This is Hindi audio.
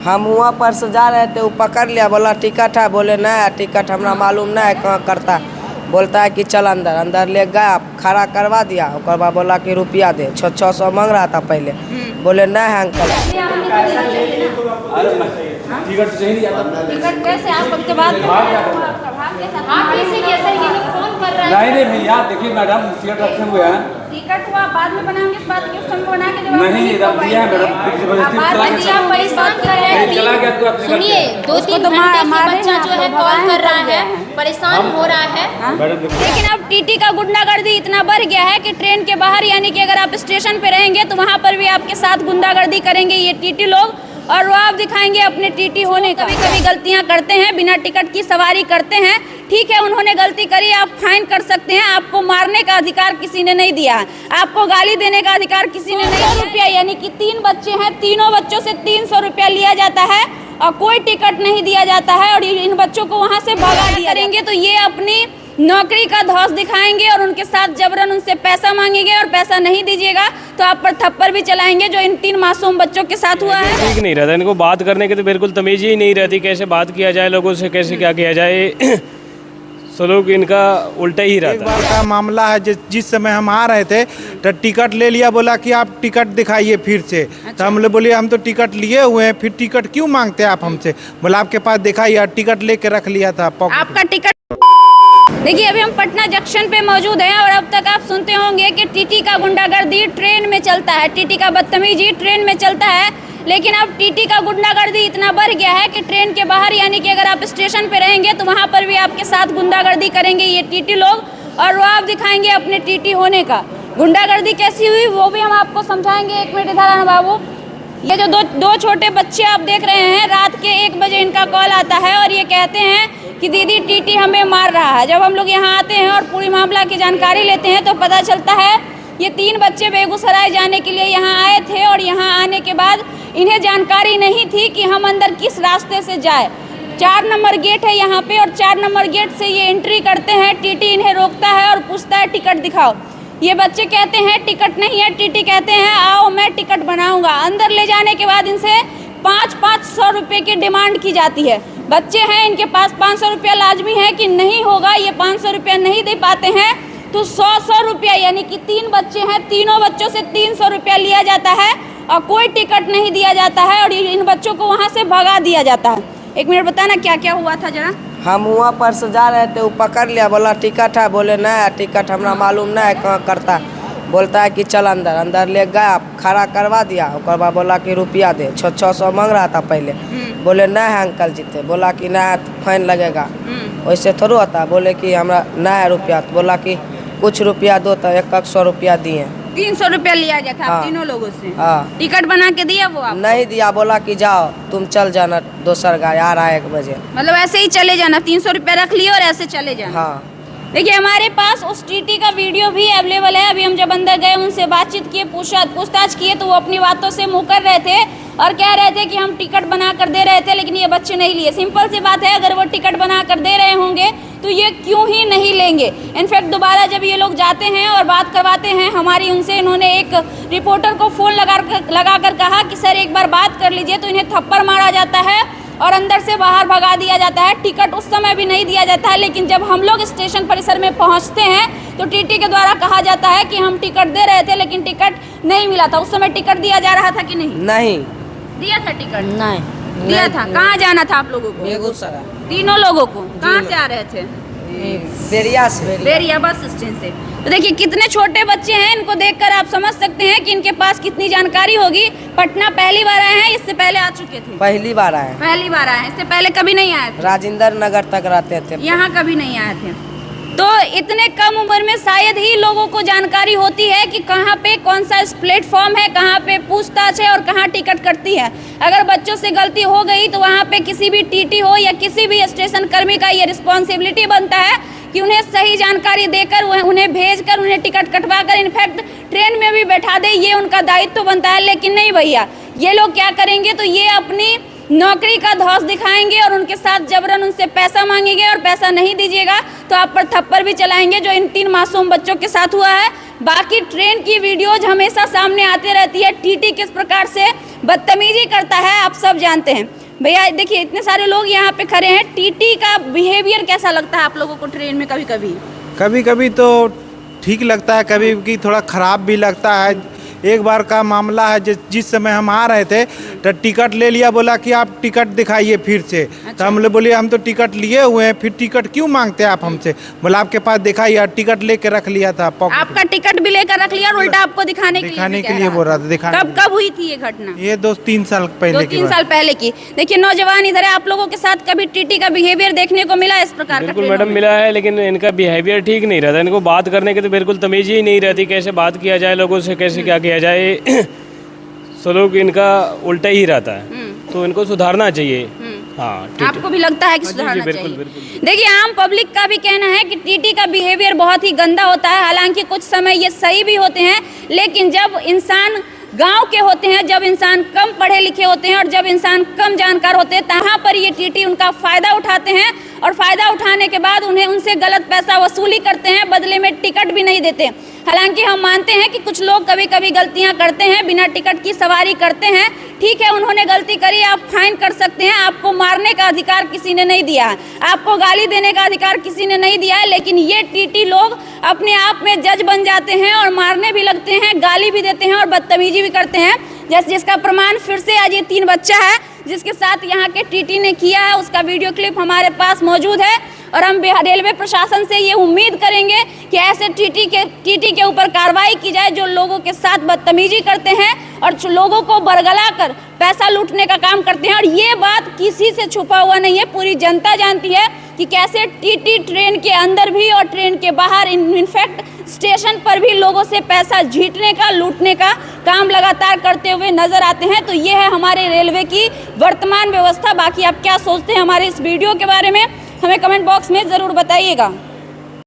हम वहाँ पर से जा रहे थे, वो पकड़ लिया, बोला टिकट है, बोले नहीं है टिकट, हमरा मालूम नहीं है कहाँ करता है। बोलता है कि चल अंदर, अंदर ले गया, खड़ा करवा दिया, उसके बाद बोला कि रुपया दे, 600 मांग रहा था पहले, बोले नहीं है अंकल। टिकट चाहिए टिकट कैसे आप सबके बाद आप इसी कैसे ये लोग फोन कर रहे हैं? नहीं भैया, देखिए मैडम टिकट रखे हुए हैं। टिकट हुआ बाद में बनाएंगे, इस बात के समय बना के नहीं रख दिया है मैडम, परेशान कर रहे हैं। चला गया तो अपने सुनिए, 2-3 घंटे से बच्चा जो है कॉल कर रहा है, परेशान हो रहा है। लेकिन अब टीटी का गुंडागर्दी इतना बढ़ गया है कि ट्रेन के बाहर, यानी कि अगर आप स्टेशन पे रहेंगे तो वहाँ पर भी आपके साथ गुंडागर्दी करेंगे ये टीटी लोग, और वो आप दिखाएंगे अपने टीटी होने। कभी कभी गलतियां करते हैं, बिना टिकट की सवारी करते हैं, ठीक है, उन्होंने गलती करी, आप फाइन कर सकते हैं। आपको मारने का अधिकार किसी ने नहीं दिया, आपको गाली देने का अधिकार किसी ने नहीं दिया। रुपया, यानी कि 3 बच्चे हैं, तीनों बच्चों से 300 रुपया लिया जाता है और कोई टिकट नहीं दिया जाता है, और इन बच्चों को वहाँ से भगा दिया करेंगे तो ये अपनी नौकरी का धौस दिखाएंगे और उनके साथ जबरन उनसे पैसा मांगेंगे, और पैसा नहीं दीजिएगा तो आप पर थप्पड़ भी चलाएंगे, जो इन 3 मासूम बच्चों के साथ हुआ है। ठीक नहीं रहता, इनको बात करने की तो बिल्कुल तमीज़ ही नहीं रहती, कैसे बात किया जाए लोगों से, कैसे क्या किया जाए। सलूक इनका उल्टा ही रहता है। एक बार का मामला है, जिस समय हम आ रहे थे तो टिकट ले लिया, बोला कि आप टिकट दिखाइए फिर से। तो हम लोग बोले हम तो टिकट लिए हुए हैं, फिर टिकट क्यों मांगते हैं आप हमसे? बोला आपके पास दिखाइए, टिकट लेके रख लिया था आपका टिकट। देखिए, अभी हम पटना जंक्शन पे मौजूद हैं और अब तक आप सुनते होंगे कि टीटी का गुंडागर्दी ट्रेन में चलता है, टीटी का बदतमीजी ट्रेन में चलता है। लेकिन अब टीटी का गुंडागर्दी इतना बढ़ गया है कि ट्रेन के बाहर, यानी कि अगर आप स्टेशन पे रहेंगे तो वहाँ पर भी आपके साथ गुंडागर्दी करेंगे ये टीटी लोग, और वो आप दिखाएंगे अपने टीटी होने का। गुंडागर्दी कैसी हुई वो भी हम आपको समझाएंगे। 1 मिनट इधर आना बाबू। ये जो दो छोटे बच्चे आप देख रहे हैं, रात के 1 बजे इनका कॉल आता है और ये कहते हैं कि दीदी टीटी हमें मार रहा है। जब हम लोग यहाँ आते हैं और पूरी मामला की जानकारी लेते हैं तो पता चलता है ये 3 बच्चे बेगूसराय जाने के लिए यहाँ आए थे, और यहाँ आने के बाद इन्हें जानकारी नहीं थी कि हम अंदर किस रास्ते से जाए। 4 नंबर गेट है यहाँ पे, और 4 नंबर गेट से ये एंट्री करते हैं। टीटी इन्हें रोकता है और पूछता है टिकट दिखाओ। ये बच्चे कहते हैं टिकट नहीं है, टीटी कहते हैं आओ मैं टिकट बनाऊंगा। अंदर ले जाने के बाद इनसे 500 रुपये की डिमांड की जाती है। बच्चे हैं, इनके पास 500 रुपया लाजमी है कि नहीं होगा, ये 500 रुपया नहीं दे पाते हैं तो 100 रुपया, यानी कि 3 बच्चे हैं, तीनों बच्चों से 300 रुपया लिया जाता है और कोई टिकट नहीं दिया जाता है, और इन बच्चों को वहाँ से भगा दिया जाता है। 1 मिनट बताना क्या क्या हुआ था जरा। हम वहाँ पर से जा रहे थे, वो पकड़ लिया, बोला टिकट है, बोले नहीं है टिकट, हमरा मालूम नहीं है कहाँ करता है। बोलता है कि चल अंदर, अंदर ले गया, खड़ा करवा दिया, उसके बाद बोला कि रुपया दे, 600 मांग रहा था पहले, बोले नहीं है अंकल जी थे, बोला कि नहीं है फाइन लगेगा। वैसे थोड़ा होता, बोले कि हमरा नहीं है रुपया, तो बोला कि कुछ रुपया दो, तो 100 रुपया दिए। 300 रुपया लिया गया था हाँ। तीनों लोगों से। हाँ। टिकट बना के दिया वो आप? नहीं दिया, बोला कि जाओ तुम चल जाना, दूसर गाड़ी आ रहा है 1 बजे। मतलब ऐसे ही चले जाना, 300 रुपया रख लिए और ऐसे चले जाना। हाँ। देखिए, हमारे पास उस टीटी का वीडियो भी अवेलेबल है। अभी हम जब अंदर गए, उनसे बातचीत किए, पूछताछ किए, तो वो अपनी बातों से मुकर रहे थे और कह रहे थे कि हम टिकट बना कर दे रहे थे, लेकिन ये बच्चे नहीं लिए। सिंपल सी बात है, अगर वो टिकट बना कर दे रहे होंगे तो ये क्यों ही नहीं लेंगे। इनफैक्ट दोबारा जब ये लोग जाते हैं और बात करवाते हैं हमारी उनसे, इन्होंने एक रिपोर्टर को फ़ोन लगा कर कहा कि सर एक बार बात कर लीजिए, तो इन्हें थप्पड़ मारा जाता है और अंदर से बाहर भगा दिया जाता है। टिकट उस समय भी नहीं दिया जाता है, लेकिन जब हम लोग स्टेशन परिसर में पहुंचते हैं तो टीटी के द्वारा कहा जाता है कि हम टिकट दे रहे थे, लेकिन टिकट नहीं मिला था। उस समय टिकट दिया जा रहा था कि नहीं? नहीं दिया था टिकट? नहीं दिया था। कहाँ जाना था आप लोगों को? बेगूसराय। तीनों लोगों को? कहाँ से आ रहे थे? बेरिया से। बेरिया बस स्टैंड से। तो देखिए कितने छोटे बच्चे हैं, इनको देखकर आप समझ सकते हैं कि इनके पास कितनी जानकारी होगी। पटना पहली बार आए हैं, इससे पहले आ चुके थे? पहली बार आए। पहली बार आए हैं, इससे पहले कभी नहीं आए थे? राजेंद्र नगर तक रहते थे, यहाँ कभी नहीं आए थे। तो इतने कम उम्र में शायद ही लोगों को जानकारी होती है कि कहाँ पे कौन सा प्लेटफॉर्म है, कहाँ पे पूछताछ है और कहाँ टिकट कटती है। अगर बच्चों से गलती हो गई तो वहाँ पे किसी भी टीटी हो या किसी भी स्टेशन कर्मी का ये रिस्पॉन्सिबिलिटी बनता है कि उन्हें सही जानकारी देकर उन्हें भेजकर उन्हें टिकट कटवा कर इनफैक्ट ट्रेन में भी बैठा दे, ये उनका दायित्व बनता है। लेकिन नहीं भैया, ये लोग क्या करेंगे, तो ये अपनी नौकरी का धौस दिखाएंगे और उनके साथ जबरन उनसे पैसा मांगेंगे, और पैसा नहीं दीजिएगा तो आप पर थप्पड़ भी चलाएंगे, जो इन 3 मासूम बच्चों के साथ हुआ है। बाकी ट्रेन की वीडियोज हमेशा सामने आती रहती है, टीटी किस प्रकार से बदतमीजी करता है, आप सब जानते हैं। भैया देखिए इतने सारे लोग यहाँ पे खड़े हैं, टीटी का बिहेवियर कैसा लगता है आप लोगों को ट्रेन में? कभी कभी कभी कभी तो ठीक लगता है, कभी कभी थोड़ा ख़राब भी लगता है। एक बार का मामला है, जिस समय हम आ रहे थे तो टिकट ले लिया, बोला कि आप टिकट दिखाइए फिर से। तो हम लोग बोले हम तो टिकट लिए हुए हैं, फिर टिकट क्यों मांगते हैं आप हमसे? बोला आपके पास दिखाइए। टिकट लेके रख लिया था पॉकेट में। आपका टिकट भी लेकर रख लिया और उल्टा आपको दिखाने के लिए बोल रहा था। दिखाने कब हुई थी ये घटना? ये 2-3 साल पहले की 2-3 साल पहले की। देखिए नौजवान इधर है, आप लोगों के साथ कभी टीटी का बिहेवियर देखने को मिला इस प्रकार का? बिल्कुल मैडम मिला है, लेकिन इनका बिहेवियर ठीक नहीं रहता। इनको बात करने की तो बिल्कुल तमीज़ ही नहीं रहती, कैसे बात किया जाए लोगों से, कैसे क्या किया जाए। सलूक इनका उल्टा ही रहता है, तो इनको सुधारना चाहिए। हाँ, आपको भी लगता है कि सुधारना बिल्कुल, चाहिए? बिल्कुल। देखिए आम पब्लिक का भी कहना है कि टीटी का बिहेवियर बहुत ही गंदा होता है। हालांकि कुछ समय ये सही भी होते हैं, लेकिन जब इंसान गांव के होते हैं, जब इंसान कम पढ़े लिखे होते हैं और जब इंसान कम जानकार होते हैं, तहाँ पर ये टीटी उनका फ़ायदा उठाते हैं और फ़ायदा उठाने के बाद उन्हें उनसे गलत पैसा वसूली करते हैं, बदले में टिकट भी नहीं देते। हालांकि हम मानते हैं कि कुछ लोग कभी कभी गलतियां करते हैं, बिना टिकट की सवारी करते हैं। ठीक है, उन्होंने गलती करी, आप फाइन कर सकते हैं, आपको मारने का अधिकार किसी ने नहीं दिया है, आपको गाली देने का अधिकार किसी ने नहीं दिया है। लेकिन ये टीटी लोग अपने आप में जज बन जाते हैं और मारने भी लगते हैं, गाली भी देते हैं और बदतमीजी भी करते हैं। जैसे जिसका प्रमाण फिर से आज ये 3 बच्चा है जिसके साथ यहाँ के टीटी ने किया है, उसका वीडियो क्लिप हमारे पास मौजूद है। और हम रेलवे प्रशासन से ये उम्मीद करेंगे कि ऐसे टीटी के ऊपर कार्रवाई की जाए जो लोगों के साथ बदतमीजी करते हैं और लोगों को बरगला कर पैसा लूटने का काम करते हैं। और ये बात किसी से छुपा हुआ नहीं है, पूरी जनता जानती है कि कैसे टीटी ट्रेन के अंदर भी और ट्रेन के बाहर, इनफैक्ट स्टेशन पर भी लोगों से पैसा झीटने का, लूटने का काम लगातार करते हुए नजर आते हैं। तो ये है हमारे रेलवे की वर्तमान व्यवस्था। बाकी आप क्या सोचते हैं हमारे इस वीडियो के बारे में, हमें कमेंट बॉक्स में ज़रूर बताइएगा।